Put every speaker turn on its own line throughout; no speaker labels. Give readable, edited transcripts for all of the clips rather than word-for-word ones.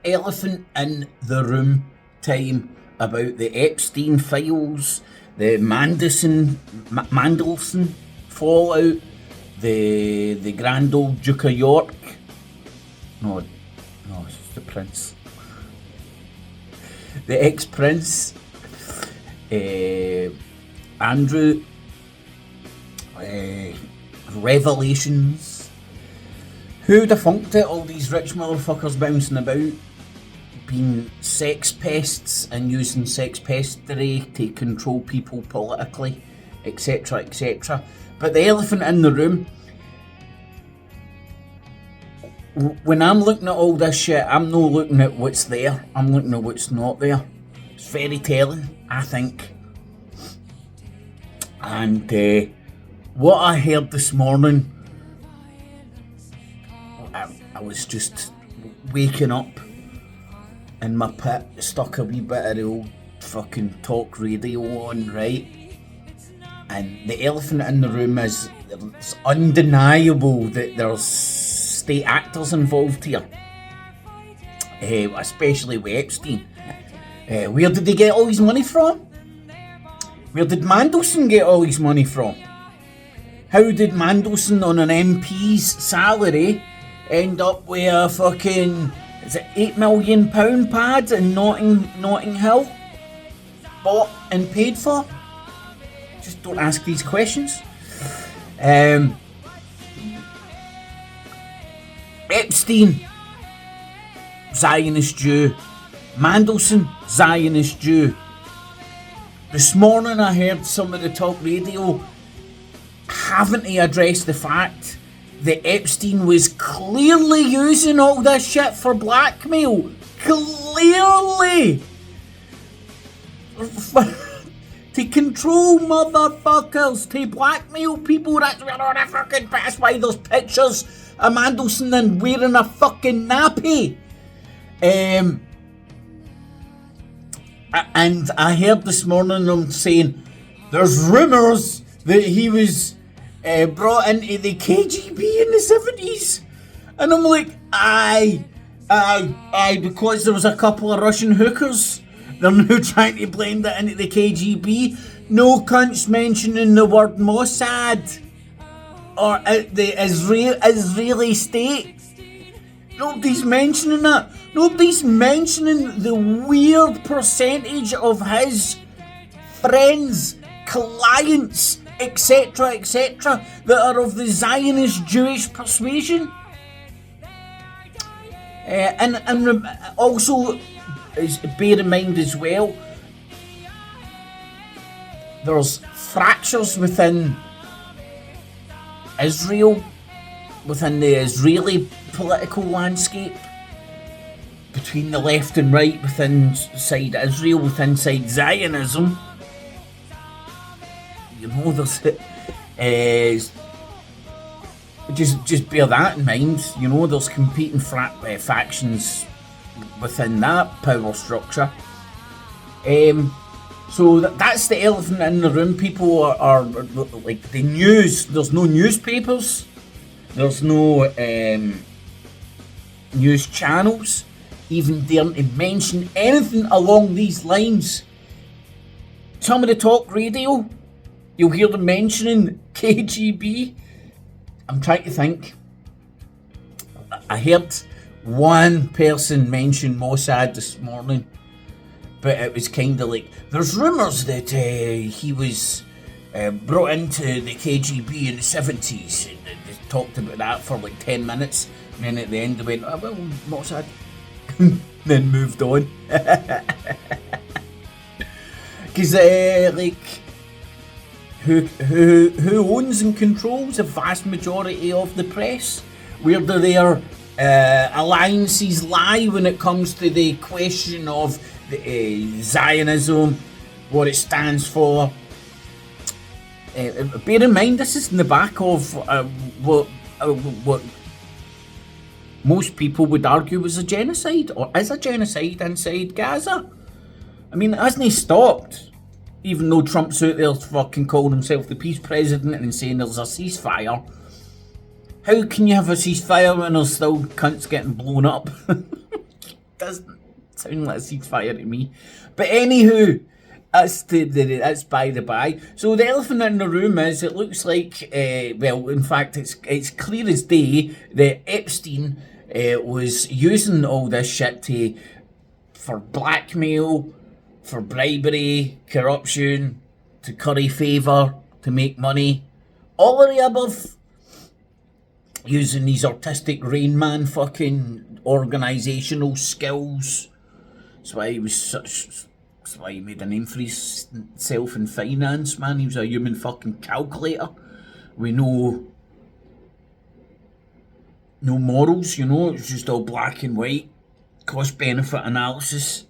elephant in the room time about the Epstein files, the Mandelson fallout, the Grand Old Duke of York. No, it's the Prince. The ex-Prince, Andrew, revelations. Who'd have funked it? All these rich motherfuckers bouncing about, being sex pests and using sex pestery to control people politically, etc., etc. But the elephant in the room, when I'm looking at all this shit, I'm not looking at what's there, I'm looking at what's not there. It's very telling, I think. And what I heard this morning, I was just waking up in my pit, stuck a wee bit of the old fucking talk radio on, right? And the elephant in the room is, it's undeniable that there's state actors involved here, especially with Epstein. Where did they get all his money from? Where did Mandelson get all his money from? How did Mandelson on an MP's salary end up with a fucking, is it £8 million pad in Notting Hill? Bought and paid for? Just don't ask these questions. Epstein, Zionist Jew. Mandelson, Zionist Jew. This morning I heard some of the talk radio having to address the fact that Epstein was clearly using all this shit for blackmail. Clearly! To control motherfuckers, to blackmail people. That's fucking, that's why there's pictures of Mandelson and wearing a fucking nappy. And I heard this morning them saying there's rumours that he was brought into the KGB in the 70s. And I'm like, aye, because there was a couple of Russian hookers. They're now trying to blend it into the KGB. No cunts mentioning the word Mossad or the Israeli state. Nobody's mentioning that. Nobody's mentioning the weird percentage of his friends, clients, etc., that are of the Zionist Jewish persuasion. And also, bear in mind as well, there's fractures within Israel, within the Israeli political landscape, between the left and right, within side Israel, within side Zionism. You know, there's just bear that in mind. You know, there's competing factions within that power structure. So that's the elephant in the room. People are like the news. There's no newspapers. There's no news channels even daring to mention anything along these lines. Some of the talk radio, you'll hear them mentioning KGB. I'm trying to think. I heard one person mention Mossad this morning, but it was kind of like, there's rumours that he was brought into the KGB in the 70s. And they talked about that for like 10 minutes, and then at the end they went, oh, well, Mossad. Then moved on. Because like, who owns and controls the vast majority of the press? Where do their alliances lie when it comes to the question of Zionism, what it stands for? Bear in mind, this is in the back of what most people would argue was a genocide, or is a genocide inside Gaza. I mean, it hasn't stopped, even though Trump's out there fucking calling himself the peace president and saying there's a ceasefire. How can you have a ceasefire when there's still cunts getting blown up? doesn't sound like a ceasefire to me. But anywho, that's by the by. So the elephant in the room is, it looks like, well, in fact, it's clear as day that Epstein was using all this shit for blackmail, for bribery, corruption, to curry favour, to make money, all of the above. Using these artistic Rain Man fucking organisational skills. That's why he made a name for himself in finance, man. He was a human fucking calculator with no morals, you know. It's just all black and white, cost benefit analysis.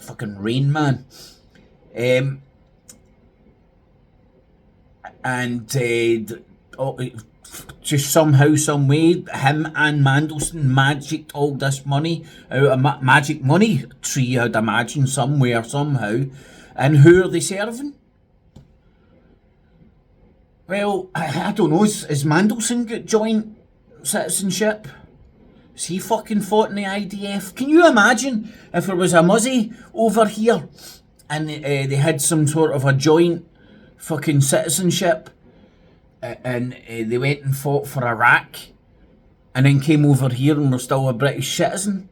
Fucking Rain Man. Just somehow, some way, him and Mandelson magicked all this money out of a magic money tree, I'd imagine, somewhere, somehow. And who are they serving? Well, I don't know. Has Mandelson got joint citizenship? Has he fucking fought in the IDF? Can you imagine if there was a muzzy over here and they had some sort of a joint fucking citizenship, and they went and fought for Iraq and then came over here and were still a British citizen?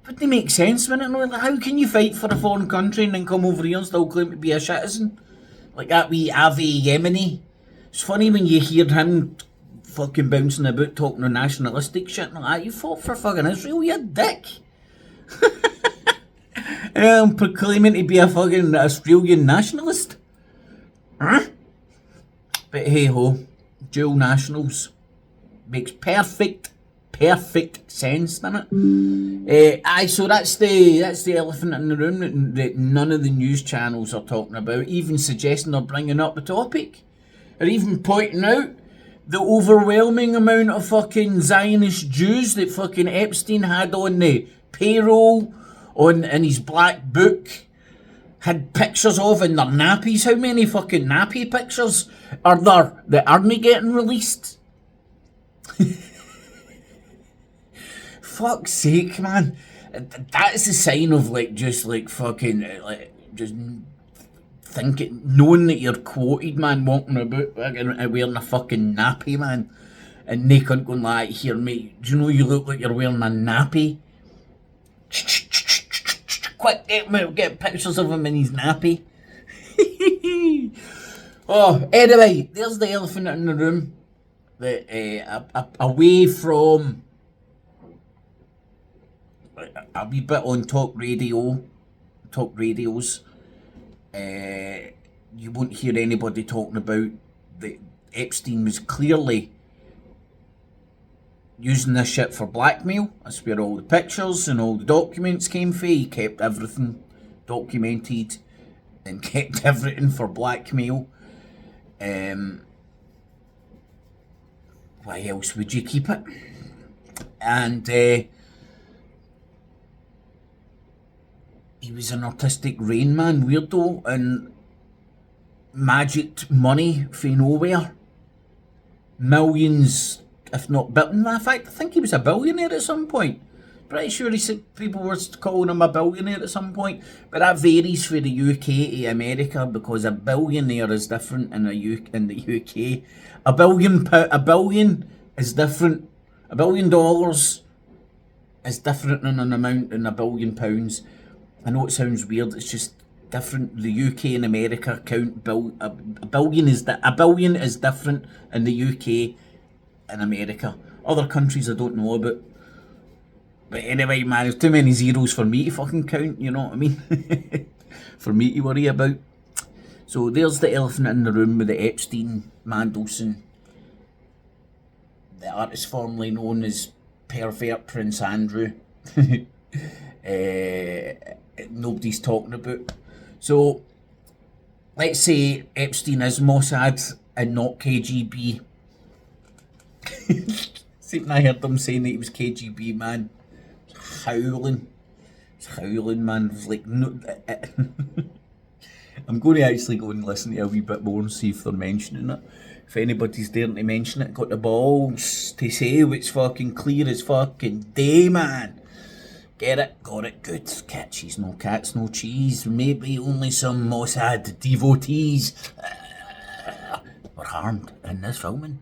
Wouldn't it make sense, wouldn't it? How can you fight for a foreign country and then come over here and still claim to be a citizen? Like that wee Avi Yemeni. It's funny when you hear him fucking bouncing about talking of nationalistic shit and like that. You fought for fucking Israel, you dick. I'm proclaiming to be a fucking Australian nationalist. Huh? But hey ho, dual nationals makes perfect sense, doesn't it? So that's the elephant in the room that none of the news channels are talking about, even suggesting or bringing up the topic, or even pointing out the overwhelming amount of fucking Zionist Jews that fucking Epstein had on the payroll, in his black book. Had pictures of in their nappies. How many fucking nappy pictures are there that aren't getting released? Fuck's sake, man. That's a sign of just fucking, just thinking, knowing that you're quoted, man, walking about wearing a fucking nappy, man. And they couldn't go like, here, mate, do you know you look like you're wearing a nappy? Quick, get pictures of him in his nappy. Oh, anyway, there's the elephant in the room. Away from a wee bit on talk radios, you won't hear anybody talking about that Epstein was clearly using this shit for blackmail. That's where all the pictures and all the documents came from. He kept everything documented and kept everything for blackmail. Why else would you keep it? And he was an artistic Rain Man weirdo and magicked money from nowhere. Millions, if not billion. In fact, I think he was a billionaire at some point. Pretty sure he said people were calling him a billionaire at some point, but that varies for the UK to America, because a billionaire is different in the UK. A billion is different. $1 billion is different in an amount than £1 billion. I know it sounds weird. It's just different. The UK and America count a billion is different in the UK and America. Other countries I don't know about. But anyway, man, there's too many zeros for me to fucking count, you know what I mean? For me to worry about. So there's the elephant in the room with the Epstein, Mandelson, the artist formerly known as Pervert Prince Andrew. Nobody's talking about. So let's say Epstein is Mossad and not KGB. See, when I heard them saying that he was KGB, man, howling. It's howling, man. It was like, no. I'm going to actually go and listen to it a wee bit more and see if they're mentioning it. if anybody's daring to mention it, got the balls to say what's fucking clear as fucking day, man. Get it? Got it. Good. Catches, no cats, no cheese. Maybe only some Mossad devotees were harmed in this filming.